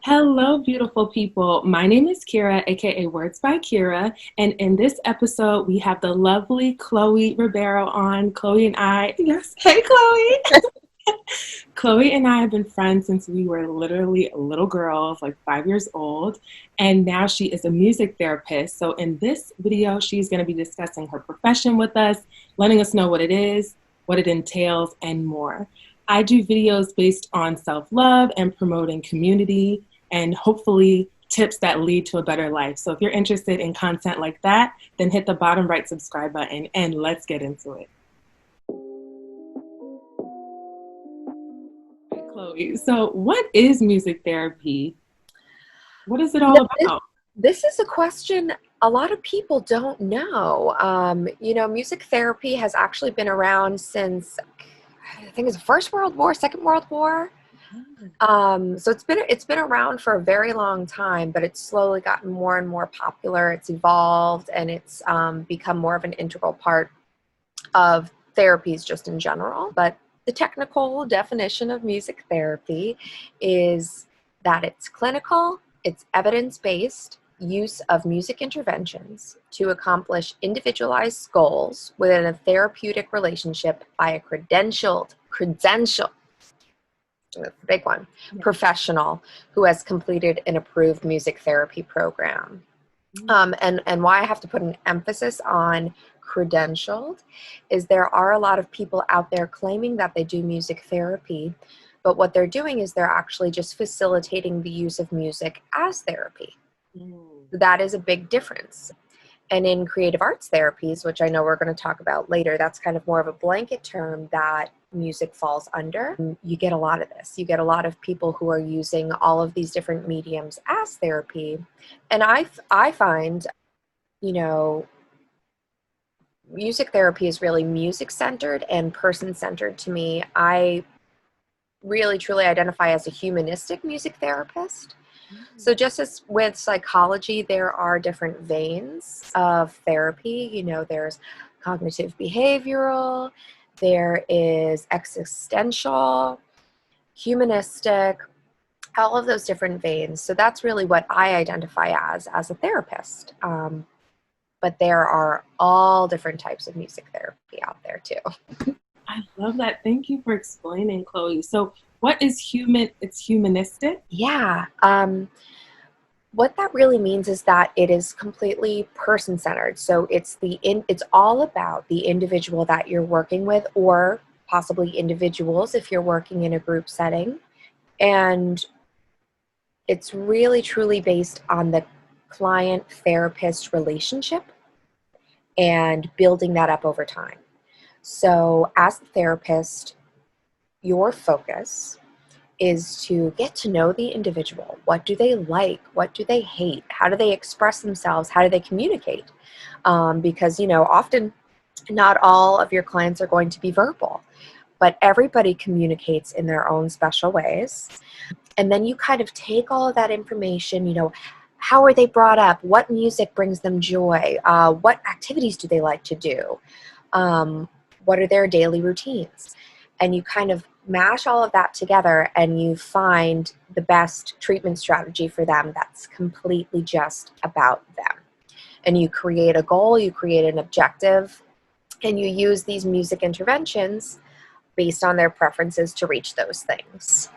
Hello, beautiful people. My name is Kira, aka Words by Kira, and in this episode, we have the lovely Chloe Ribeiro on. Chloe and I, yes, hey, Chloe. Chloe and I have been friends since we were literally little girls, like 5 years old, and now she is a music therapist. So, in this video, she's going to be discussing her profession with us, letting us know what it is, what it entails, and more. I do videos based on self love and promoting community and hopefully tips that lead to a better life. So, if you're interested in content like that, then hit the bottom right subscribe button and let's get into it. Chloe, so what is music therapy? What is it You all know, this, about? this is a question a lot of people don't know. Music therapy has actually been around since I think it's the First World War, Second World War. So it's been around for a very long time, but it's slowly gotten more and more popular. It's evolved and it's become more of an integral part of therapies just in general. But the technical definition of music therapy is that it's clinical, it's evidence-based use of music interventions to accomplish individualized goals within a therapeutic relationship by a credentialed, that's the big one, Yeah. professional who has completed an approved music therapy program. And why I have to put an emphasis on credentialed is there are a lot of people out there claiming that they do music therapy, but what they're doing is they're actually just facilitating the use of music as therapy. Mm. That is a big difference. And in creative arts therapies, which I know we're going to talk about later, that's kind of more of a blanket term that music falls under. You get a lot of this. You get a lot of people who are using all of these different mediums as therapy. And I find, you know, music therapy is really music centered and person centered to me. I really truly identify as a humanistic music therapist. So just as with psychology, there are different veins of therapy. There's cognitive behavioral, there is existential, humanistic, all of those different veins. So that's really what I identify as a therapist. But there are all different types of music therapy out there too. I love that. Thank you for explaining, Chloe. So, what is human? It's humanistic. Yeah. What that really means is that it is completely person-centered. So it's all about the individual that you're working with, or possibly individuals if you're working in a group setting. And it's really truly based on the client-therapist relationship and building that up over time. So as a therapist, your focus is to get to know the individual. What do they like? What do they hate? How do they express themselves? How do they communicate? Because, often not all of your clients are going to be verbal, but everybody communicates in their own special ways. And then you kind of take all of that information, how are they brought up? What music brings them joy? What activities do they like to do? What are their daily routines? And you kind of mash all of that together and you find the best treatment strategy for them that's completely just about them. And you create a goal, you create an objective, and you use these music interventions based on their preferences to reach those things.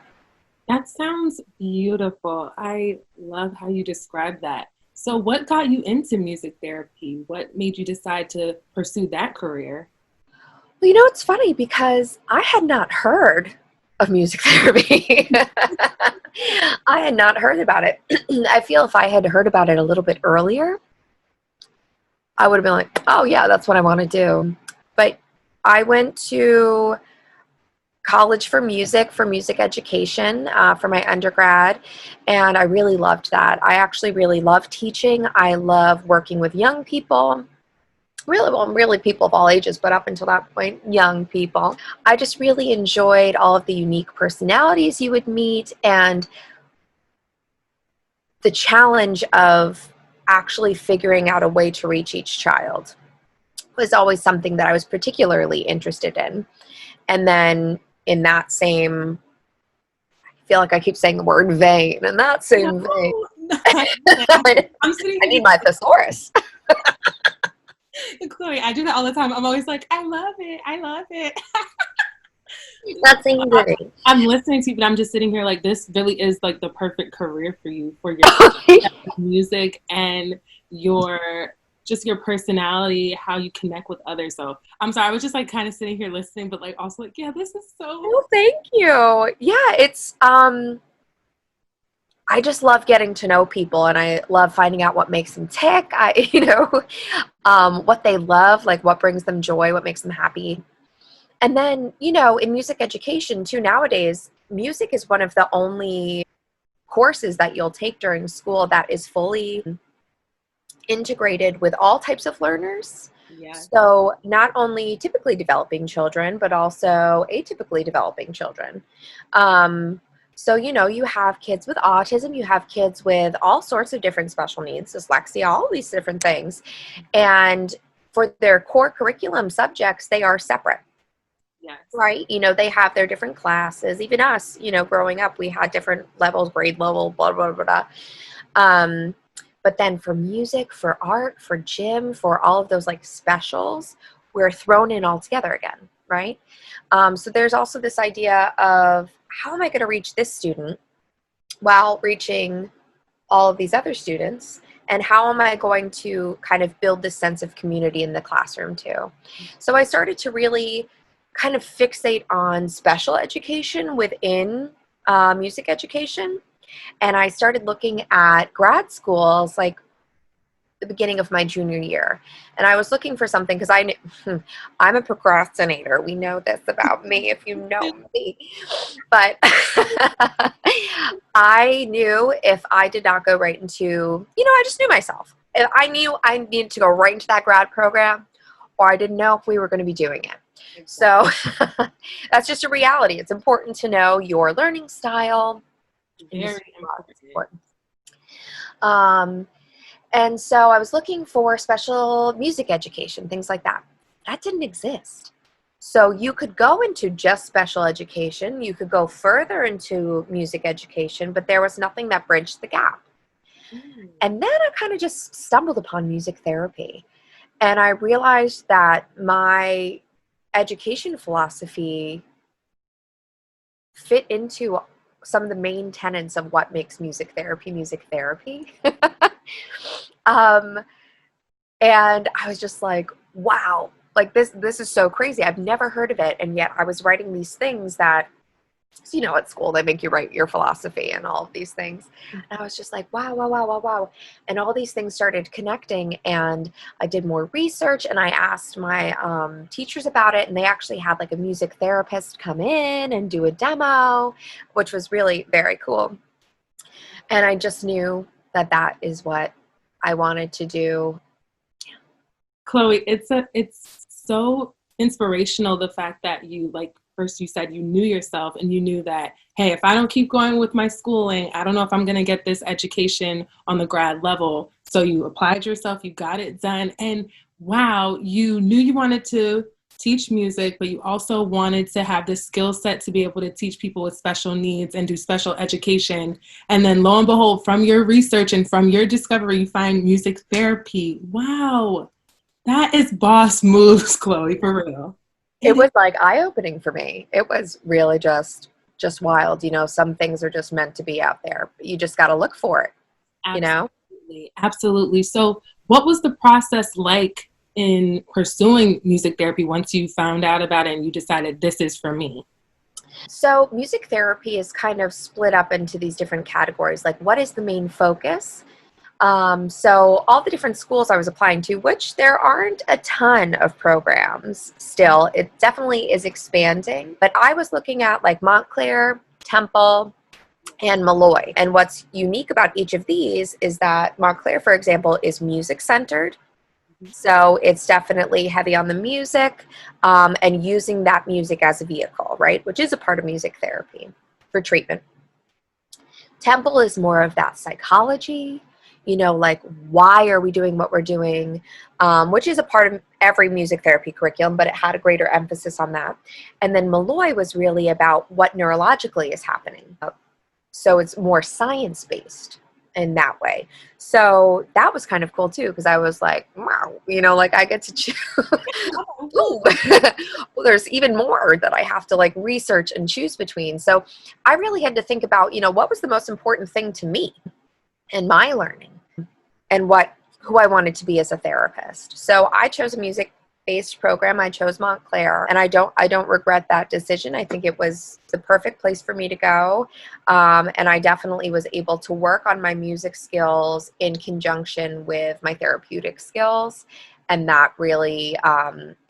That sounds beautiful. I love how you describe that. So, what got you into music therapy? What made you decide to pursue that career? Well, it's funny because I had not heard of music therapy. I had not heard about it. I feel if I had heard about it a little bit earlier, I would have been like, oh, yeah, that's what I want to do. But I went to college for music education for my undergrad, and I really loved that. I actually really love teaching. I love working with young people. Really people of all ages, but up until that point, young people. I just really enjoyed all of the unique personalities you would meet and the challenge of actually figuring out a way to reach each child was always something that I was particularly interested in. And then in that same feel like I keep saying the word vein, and that's in vain. No, I'm sitting I here. need my thesaurus. Chloe, I do that all the time. I'm always like, I love it. I love it. That's English. I'm listening to you, but I'm just sitting here like this really is like the perfect career for you for your music and your just your personality, how you connect with others. So I'm sorry, I was just like kind of sitting here listening, but like also like, yeah, this is so. Oh, thank you. Yeah, it's I just love getting to know people, and I love finding out what makes them tick. What they love, like what brings them joy, what makes them happy. And then, in music education too, nowadays, music is one of the only courses that you'll take during school that is fully integrated with all types of learners. Yeah. So not only typically developing children, but also atypically developing children. So, you have kids with autism, you have kids with all sorts of different special needs, dyslexia, all these different things. And for their core curriculum subjects, they are separate. Yes. Right? They have their different classes. Even us, growing up, we had different levels, grade level, blah, blah, blah, blah. But then for music, for art, for gym, for all of those like specials, we're thrown in all together again, right? So there's also this idea of how am I going to reach this student while reaching all of these other students? And how am I going to kind of build this sense of community in the classroom too? So I started to really kind of fixate on special education within music education. And I started looking at grad schools like the beginning of my junior year. And I was looking for something because I'm a procrastinator. We know this about me if you know me. But I knew if I did not go right into, I just knew myself. If I knew I needed to go right into that grad program, or I didn't know if we were going to be doing it. So that's just a reality. It's important to know your learning style. Very important. And so I was looking for special music education, things like that. That didn't exist. So you could go into just special education. You could go further into music education, but there was nothing that bridged the gap. And then I kind of just stumbled upon music therapy. And I realized that my education philosophy fit into some of the main tenets of what makes music therapy. And I was just like, wow, like this is so crazy. I've never heard of it. And yet I was writing these things that, at school, they make you write your philosophy and all of these things. And I was just like, wow, wow, wow, wow, wow. And all these things started connecting, and I did more research, and I asked my teachers about it, and they actually had like a music therapist come in and do a demo, which was really very cool. And I just knew that that is what I wanted to do. Chloe, it's so inspirational, the fact that you, like, first you said you knew yourself and you knew that, hey, if I don't keep going with my schooling, I don't know if I'm going to get this education on the grad level. So you applied yourself, you got it done, and wow, you knew you wanted to teach music, but you also wanted to have the skill set to be able to teach people with special needs and do special education. And then lo and behold, from your research and from your discovery, you find music therapy. Wow. That is boss moves, Chloe, for real. It was like eye-opening for me. It was really just wild. Some things are just meant to be out there. You just got to look for it, Absolutely. Absolutely. So what was the process like in pursuing music therapy once you found out about it and you decided this is for me? So music therapy is kind of split up into these different categories. Like, what is the main focus? So all the different schools I was applying to, which there aren't a ton of programs still, it definitely is expanding. But I was looking at like Montclair, Temple, and Malloy. And what's unique about each of these is that Montclair, for example, is music centered. So it's definitely heavy on the music and using that music as a vehicle, right? Which is a part of music therapy for treatment. Temple is more of that psychology, like why are we doing what we're doing, which is a part of every music therapy curriculum, but it had a greater emphasis on that. And then Malloy was really about what neurologically is happening. So it's more science-based in that way. So that was kind of cool too, because I was like, wow, like I get to choose. Ooh. Well, there's even more that I have to like research and choose between. So I really had to think about, what was the most important thing to me in my learning, and who I wanted to be as a therapist. So I chose a music-based program. I chose Montclair, and I don't regret that decision. I think it was the perfect place for me to go, and I definitely was able to work on my music skills in conjunction with my therapeutic skills, and that really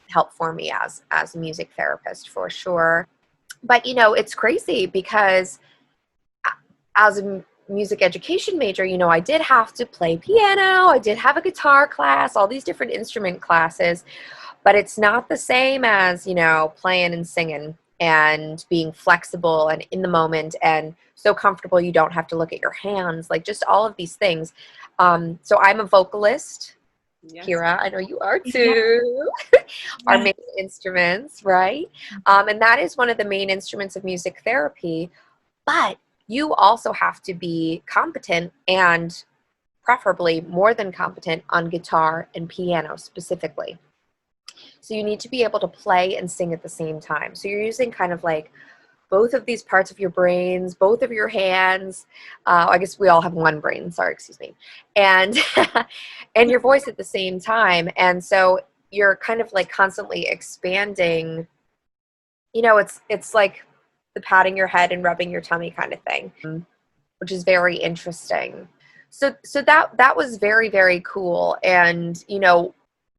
helped for me as a music therapist for sure. But it's crazy because as a music education major, I did have to play piano, I did have a guitar class, all these different instrument classes, but it's not the same as, playing and singing and being flexible and in the moment and so comfortable you don't have to look at your hands, like just all of these things. So I'm a vocalist. Yes. Kira, I know you are too. Yes. Our main instruments, right? And that is one of the main instruments of music therapy, but you also have to be competent, and preferably more than competent, on guitar and piano specifically. So you need to be able to play and sing at the same time. So you're using kind of like both of these parts of your brains, both of your hands. I guess we all have one brain, sorry, excuse me. And, and your voice at the same time. And so you're kind of like constantly expanding. It's like the patting your head and rubbing your tummy kind of thing, which is very interesting. So that was very, very cool. And,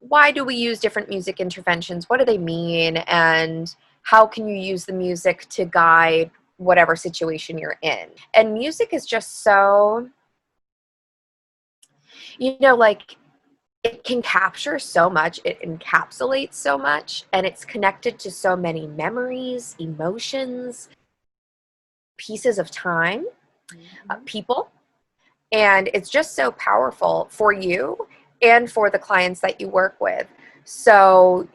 why do we use different music interventions? What do they mean? And how can you use the music to guide whatever situation you're in? And music is just so, like, it can capture so much, it encapsulates so much, and it's connected to so many memories, emotions, pieces of time, people, and it's just so powerful for you and for the clients that you work with. So,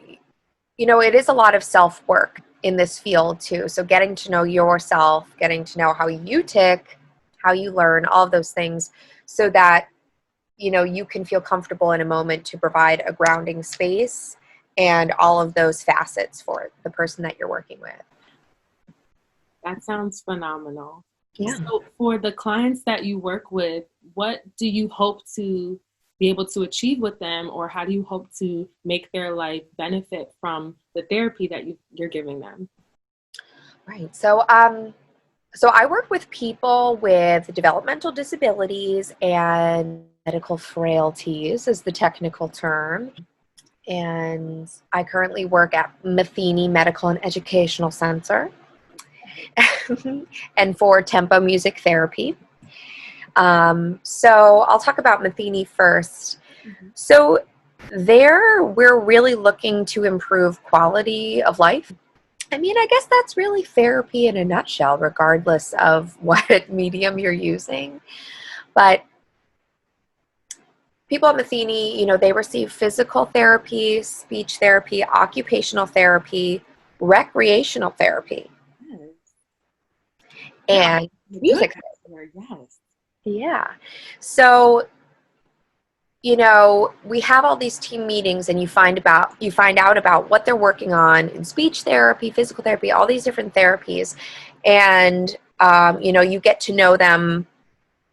it is a lot of self-work in this field too. So getting to know yourself, getting to know how you tick, how you learn, all of those things, so that you can feel comfortable in a moment to provide a grounding space and all of those facets for the person that you're working with. That sounds phenomenal. Yeah. So for the clients that you work with, what do you hope to be able to achieve with them, or how do you hope to make their life benefit from the therapy that you're giving them? Right. So I work with people with developmental disabilities and medical frailties is the technical term. And I currently work at Matheny Medical and Educational Center and for Tempo Music Therapy. So I'll talk about Matheny first. So there, we're really looking to improve quality of life. I mean, I guess that's really therapy in a nutshell, regardless of what medium you're using. But people at Matheny, they receive physical therapy, speech therapy, occupational therapy, recreational therapy, and music therapy. Yes. Yeah. So, we have all these team meetings, and you find out about what they're working on in speech therapy, physical therapy, all these different therapies. And, you get to know them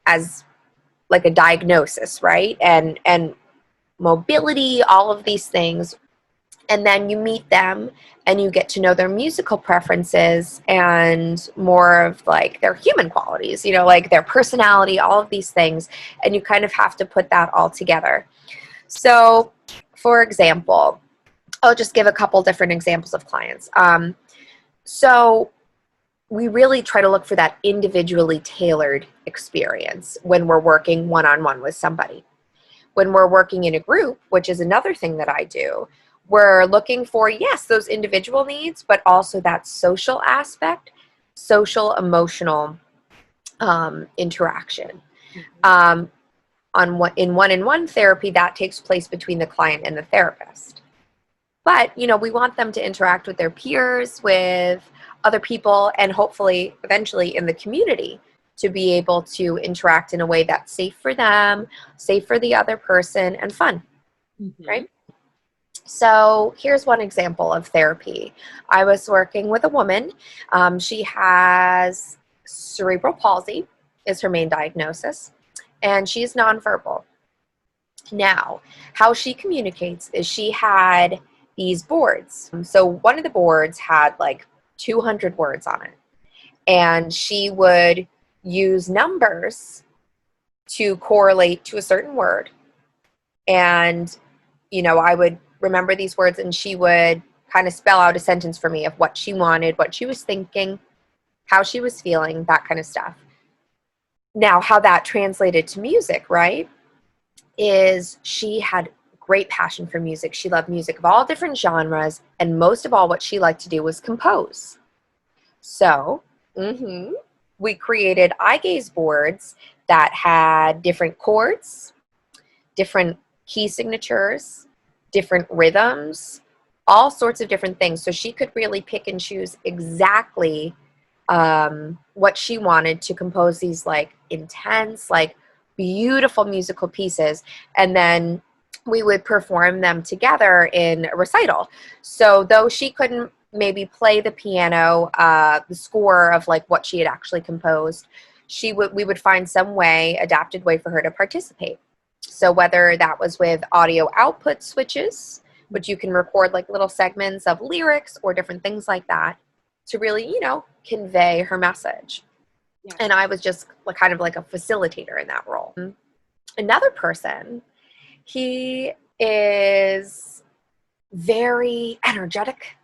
as like a diagnosis, right? And mobility, all of these things. And then you meet them and you get to know their musical preferences and more of like their human qualities, like their personality, all of these things. And you kind of have to put that all together. So, for example, I'll just give a couple different examples of clients. So we really try to look for that individually tailored experience when we're working one-on-one with somebody. When we're working in a group, which is another thing that I do, we're looking for, yes, those individual needs, but also that social aspect, social emotional interaction. In one-on-one therapy, that takes place between the client and the therapist. But, we want them to interact with their peers, with other people, and hopefully, eventually, in the community. to be able to interact in a way that's safe for them, safe for the other person, and fun, right? So here's one example of therapy. I was working with a woman. She has cerebral palsy is her main diagnosis, and she's nonverbal. Now, how she communicates is she had these boards. So one of the boards had like 200 words on it, and she would use numbers to correlate to a certain word. And, I would remember these words, and she would kind of spell out a sentence for me of what she wanted, what she was thinking, how she was feeling, that kind of stuff. Now, how that translated to music, right, is she had great passion for music. She loved music of all different genres, and most of all, what she liked to do was compose. So, we created eye gaze boards that had different chords, different key signatures, different rhythms, all sorts of different things. So she could really pick and choose exactly what she wanted to compose these like intense, like beautiful musical pieces. And then we would perform them together in a recital. So though she couldn't maybe play the piano, the score of like what she had actually composed, we would find some way, adapted way for her to participate. So whether that was with audio output switches, which you can record like little segments of lyrics or different things like that to really, convey her message. Yeah. And I was just kind of like a facilitator in that role. Another person, he is very energetic,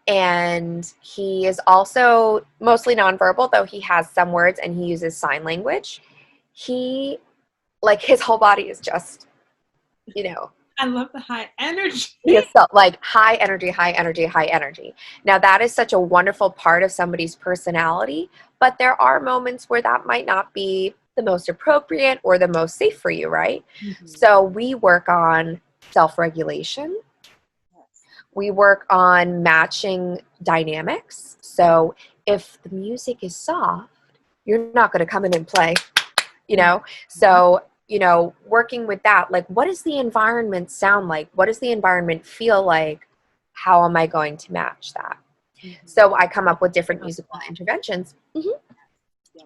and he is also mostly nonverbal, though he has some words and he uses sign language. He, like, his whole body is just, I love the high energy. Yes, so like high energy, high energy, high energy. Now that is such a wonderful part of somebody's personality, but there are moments where that might not be the most appropriate or the most safe for you, right? So we work on self-regulation. We work on matching dynamics. So if the music is soft, you're not going to come in and play, So working with that, like, what does the environment sound like? What does the environment feel like? How am I going to match that? So I come up with different musical interventions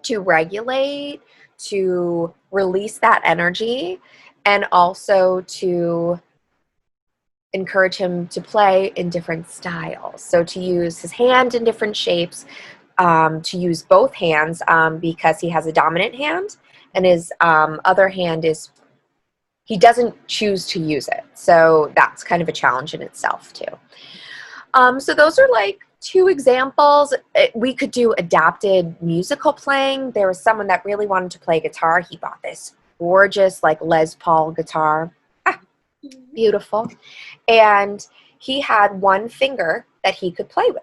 to regulate, to release that energy, and also to encourage him to play in different styles. So to use his hand in different shapes, to use both hands because he has a dominant hand, and his other hand he doesn't choose to use it. So that's kind of a challenge in itself too. So those are like two examples. We could do adapted musical playing. There was someone that really wanted to play guitar. He bought this gorgeous like Les Paul guitar. Beautiful. And he had one finger that he could play with.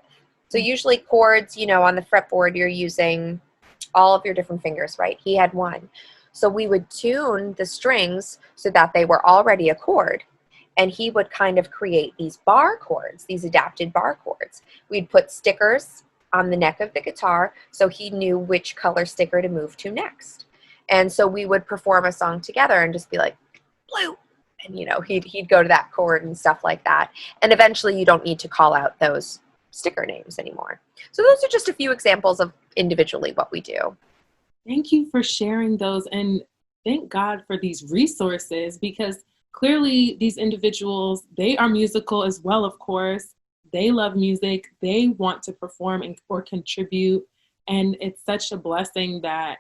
So usually chords, on the fretboard, you're using all of your different fingers, right? He had one. So we would tune the strings so that they were already a chord. And he would kind of create these bar chords, these adapted bar chords. We'd put stickers on the neck of the guitar so he knew which color sticker to move to next. And so we would perform a song together and just be like, blue. And, he'd go to that chord and stuff like that. And eventually you don't need to call out those sticker names anymore. So those are just a few examples of individually what we do. Thank you for sharing those, and thank God for these resources, because clearly these individuals, they are musical as well, of course. They love music. They want to perform or contribute. And it's such a blessing that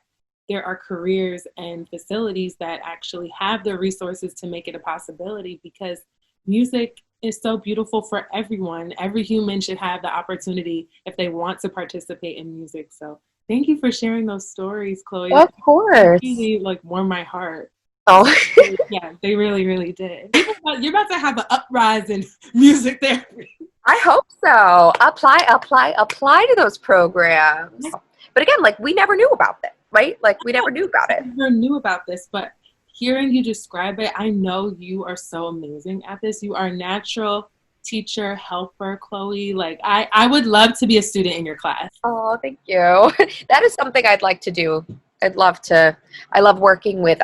there are careers and facilities that actually have the resources to make it a possibility, because music is so beautiful for everyone. Every human should have the opportunity if they want to participate in music. So thank you for sharing those stories, Chloe. Of course. They really warm my heart. Oh. Yeah, they really, really did. You're about to have an uprise in music therapy. I hope so. Apply to those programs. But again, we never knew about that, right? We never knew about it. I never knew about this, but hearing you describe it, I know you are so amazing at this. You are a natural teacher, helper, Chloe. I would love to be a student in your class. Oh, thank you. That is something I'd like to do I love working with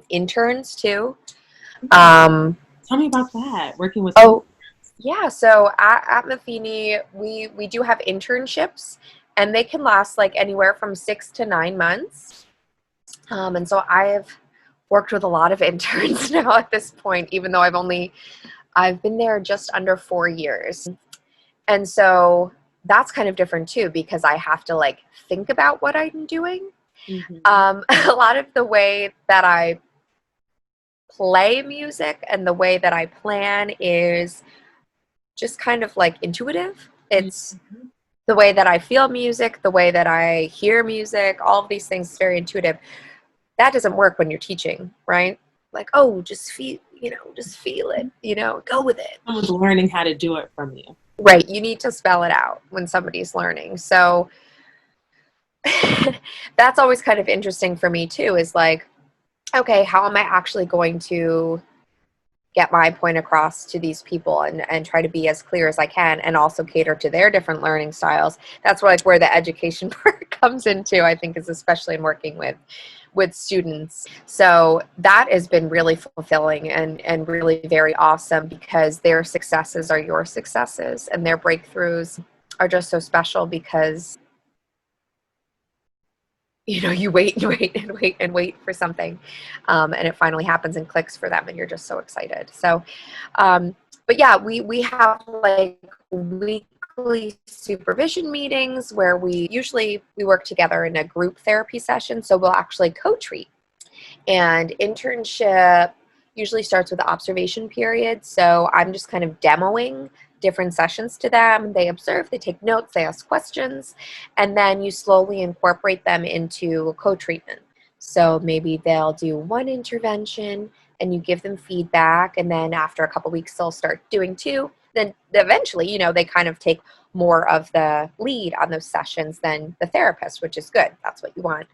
interns too. Tell me about that, working with Oh, yeah. So at Matheny, we do have internships, and they can last like anywhere from 6 to 9 months. And so I've worked with a lot of interns now at this point, even though I've been there just under 4 years. And so that's kind of different too, because I have to like think about what I'm doing. A lot of the way that I play music and the way that I plan is just kind of like intuitive. It's the way that I feel music, the way that I hear music, all of these things is very intuitive. That doesn't work when you're teaching, right? Like, oh, just feel it, go with it. Someone's learning how to do it from you. Right. You need to spell it out when somebody's learning. So that's always kind of interesting for me too, is like, okay, how am I actually going to get my point across to these people and try to be as clear as I can and also cater to their different learning styles. That's like where the education part comes into, I think, is especially in working with students. So that has been really fulfilling and really very awesome, because their successes are your successes and their breakthroughs are just so special, because you wait and wait and wait and wait for something, and it finally happens and clicks for them, and you're just so excited. So, but yeah, we have like weekly supervision meetings where we work together in a group therapy session. So we'll actually co-treat, and internship usually starts with the observation period. So I'm just kind of demoing different sessions to them. They observe, they take notes, they ask questions, and then you slowly incorporate them into co-treatment. So maybe they'll do one intervention and you give them feedback, and then after a couple weeks they'll start doing two. Then eventually, they kind of take more of the lead on those sessions than the therapist, which is good. That's what you want.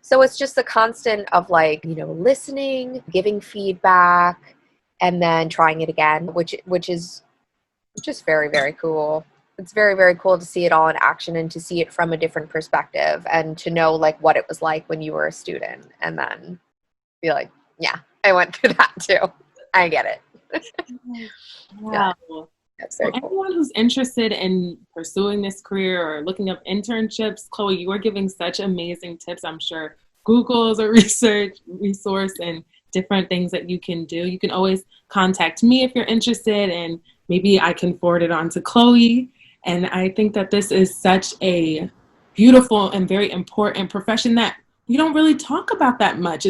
So it's just a constant of like, listening, giving feedback, and then trying it again, which is just very, very cool. It's very, very cool to see it all in action and to see it from a different perspective and to know like what it was like when you were a student, and then be like, yeah, I went through that too. I get it. Wow. Yeah, that's So very cool. anyone who's interested in pursuing this career or looking up internships, Chloe, you are giving such amazing tips. I'm sure Google's a resource and different things that you can do. You can always contact me if you're interested, and maybe I can forward it on to Chloe. And I think that this is such a beautiful and very important profession that you don't really talk about that much.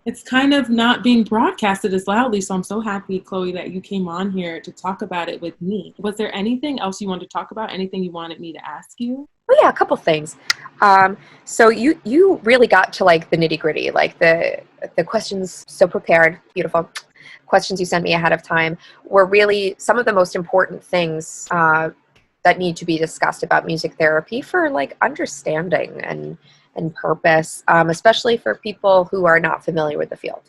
It's kind of not being broadcasted as loudly. So I'm so happy, Chloe, that you came on here to talk about it with me. Was there anything else you wanted to talk about? Anything you wanted me to ask you? Oh yeah, a couple things. So you really got to like the nitty gritty, like the questions, so prepared, beautiful questions you sent me ahead of time were really some of the most important things that need to be discussed about music therapy for like understanding and purpose, especially for people who are not familiar with the field.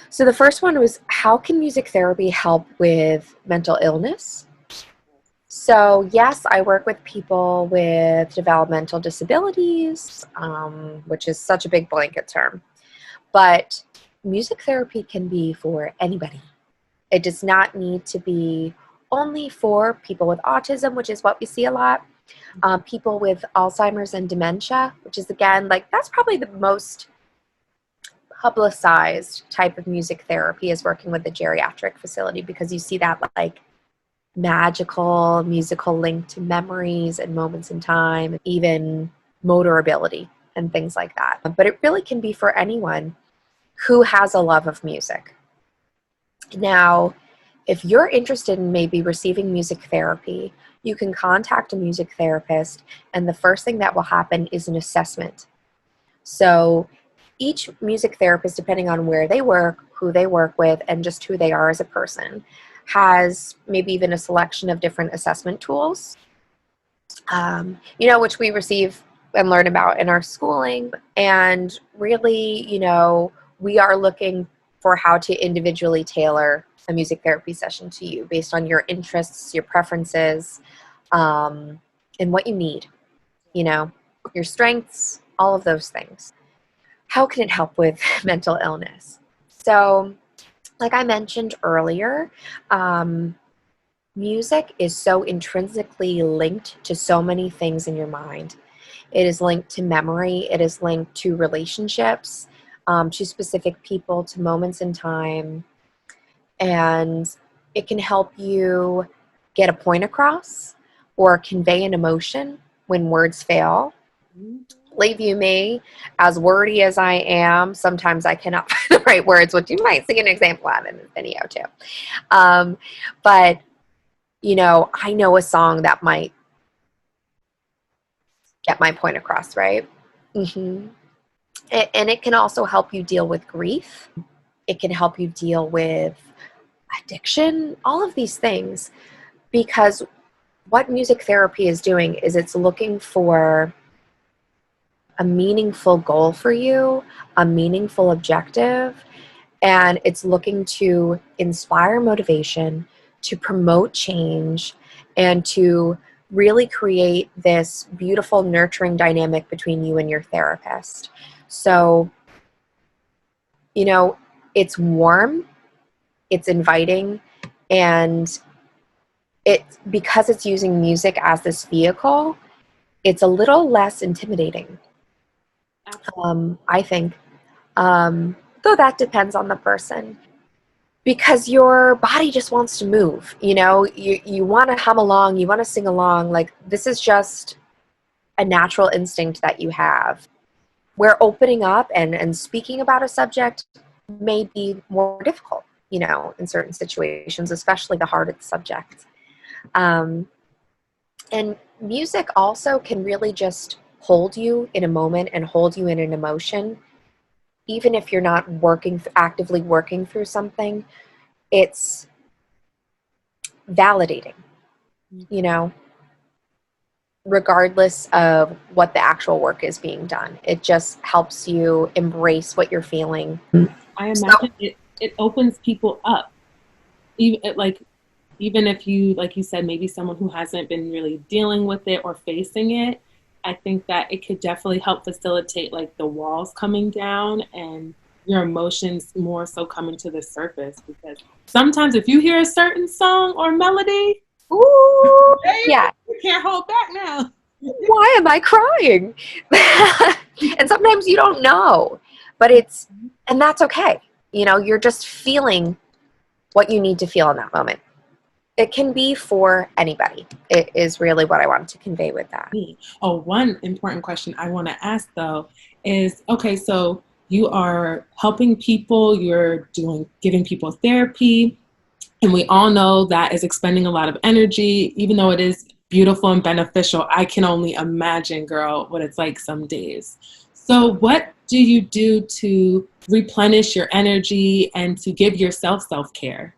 So the first one was, how can music therapy help with mental illness? So yes, I work with people with developmental disabilities, which is such a big blanket term, but music therapy can be for anybody. It does not need to be only for people with autism, which is what we see a lot. People with Alzheimer's and dementia, which is, again, like that's probably the most publicized type of music therapy, is working with the geriatric facility, because you see that like magical musical link to memories and moments in time, even motor ability and things like that. But it really can be for anyone who has a love of music. Now, if you're interested in maybe receiving music therapy, you can contact a music therapist, and the first thing that will happen is an assessment. So each music therapist, depending on where they work, who they work with, and just who they are as a person, has maybe even a selection of different assessment tools, which we receive and learn about in our schooling. And really, we are looking for how to individually tailor a music therapy session to you based on your interests, your preferences, and what you need, your strengths, all of those things. How can it help with mental illness? So, like I mentioned earlier, music is so intrinsically linked to so many things in your mind. It is linked to memory. It is linked to relationships, to specific people, to moments in time. And it can help you get a point across or convey an emotion when words fail. Believe you me, as wordy as I am, sometimes I cannot find the right words, which you might see an example of in this video too. But, I know a song that might get my point across, right? Mm-hmm. And it can also help you deal with grief. It can help you deal with addiction, all of these things, because what music therapy is doing is it's looking for a meaningful goal for you, a meaningful objective, and it's looking to inspire motivation, to promote change, and to really create this beautiful, nurturing dynamic between you and your therapist. So, it's warm, it's inviting, and because it's using music as this vehicle, it's a little less intimidating. I think. Though that depends on the person. Because your body just wants to move. You want to hum along, you want to sing along. Like, this is just a natural instinct that you have. Where opening up and speaking about a subject may be more difficult, in certain situations, especially the hardest subjects. And music also can really just hold you in a moment and hold you in an emotion. Even if you're not actively working through something, it's validating, regardless of what the actual work is being done. It just helps you embrace what you're feeling. I imagine it opens people up. Even if you, like you said, maybe someone who hasn't been really dealing with it or facing it, I think that it could definitely help facilitate like the walls coming down and your emotions more so coming to the surface. Because sometimes if you hear a certain song or melody, ooh, yeah, you can't hold back now. Why am I crying? And sometimes you don't know, and that's okay. You're just feeling what you need to feel in that moment. It can be for anybody. It is really what I wanted to convey with that. Oh, one important question I want to ask though is, okay, so you are helping people, giving people therapy, and we all know that is expending a lot of energy, even though it is beautiful and beneficial. I can only imagine, girl, what it's like some days. So what do you do to replenish your energy and to give yourself self-care?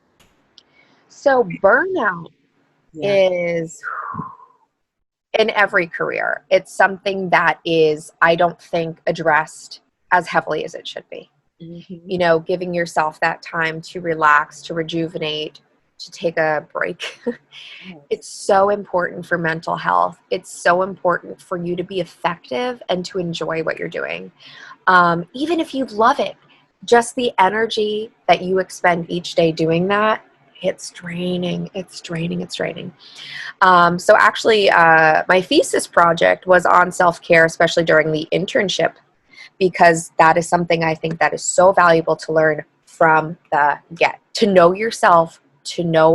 So burnout is in every career. It's something that is, I don't think, addressed as heavily as it should be. Mm-hmm. Giving yourself that time to relax, to rejuvenate, to take a break. It's so important for mental health. It's so important for you to be effective and to enjoy what you're doing. Even if you love it, just the energy that you expend each day doing that, it's draining. So actually, my thesis project was on self-care, especially during the internship, because that is something I think that is so valuable to learn from the get. To know yourself, to know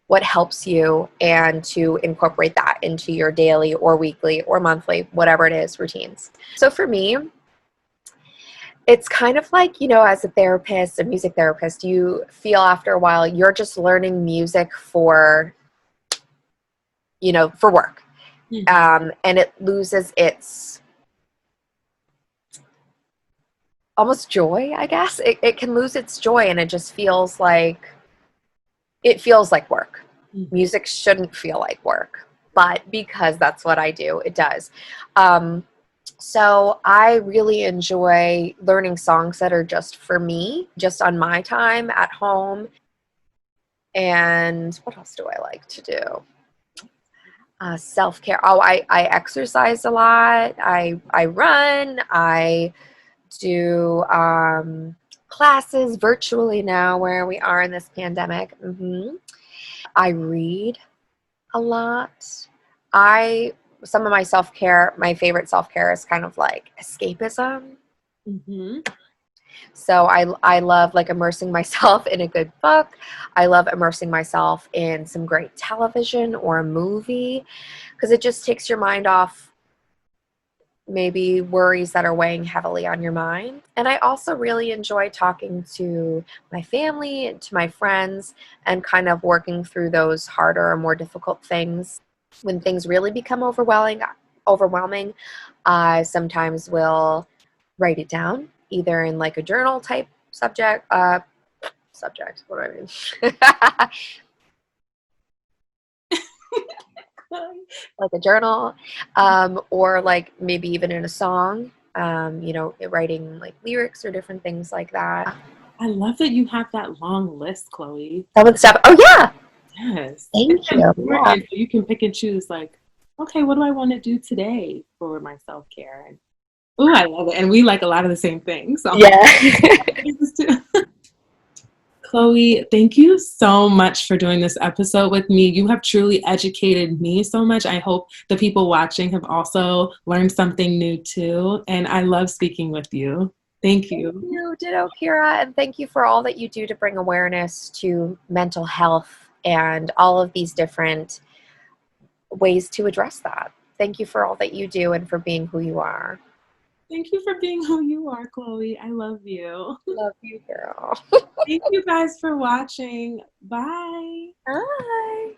what helps you, and to incorporate that into your daily or weekly or monthly, whatever it is, routines. So for me, it's kind of like, as a therapist, a music therapist, you feel after a while you're just learning music for work. Mm-hmm. And it loses its almost joy, I guess. It can lose its joy, and it just feels like work. Mm-hmm. Music shouldn't feel like work, but because that's what I do, it does. So I really enjoy learning songs that are just for me, just on my time at home. And what else do I like to do? Self-care. Oh, I exercise a lot. I run. I do classes virtually now where we are in this pandemic. I read a lot. I Some of my self-care, my favorite self-care is kind of like escapism. Mm-hmm. So I love like immersing myself in a good book. I love immersing myself in some great television or a movie because it just takes your mind off maybe worries that are weighing heavily on your mind. And I also really enjoy talking to my family and to my friends and kind of working through those harder or more difficult things. When things really become overwhelming, I sometimes will write it down, either in like a journal type subject. What do I mean? Like a journal, or like maybe even in a song, writing like lyrics or different things like that. I love that you have that long list, Chloe. Some of the stuff. Oh yeah, Yes. It's thank you. Yeah. important. You can pick and choose, like, okay, what do I want to do today for my self-care? And oh, I love it. And we like a lot of the same things. So Yeah. Chloe, thank you so much for doing this episode with me. You have truly educated me so much. I hope the people watching have also learned something new too. And I love speaking with you. Thank Thank you. you, ditto, Kira, and thank you for all that you do to bring awareness to mental health and all of these different ways to address that. Thank you for all that you do and for being who you are. Thank you for being who you are, Chloe. I love you. Love you, girl. Thank you guys for watching. Bye. Bye.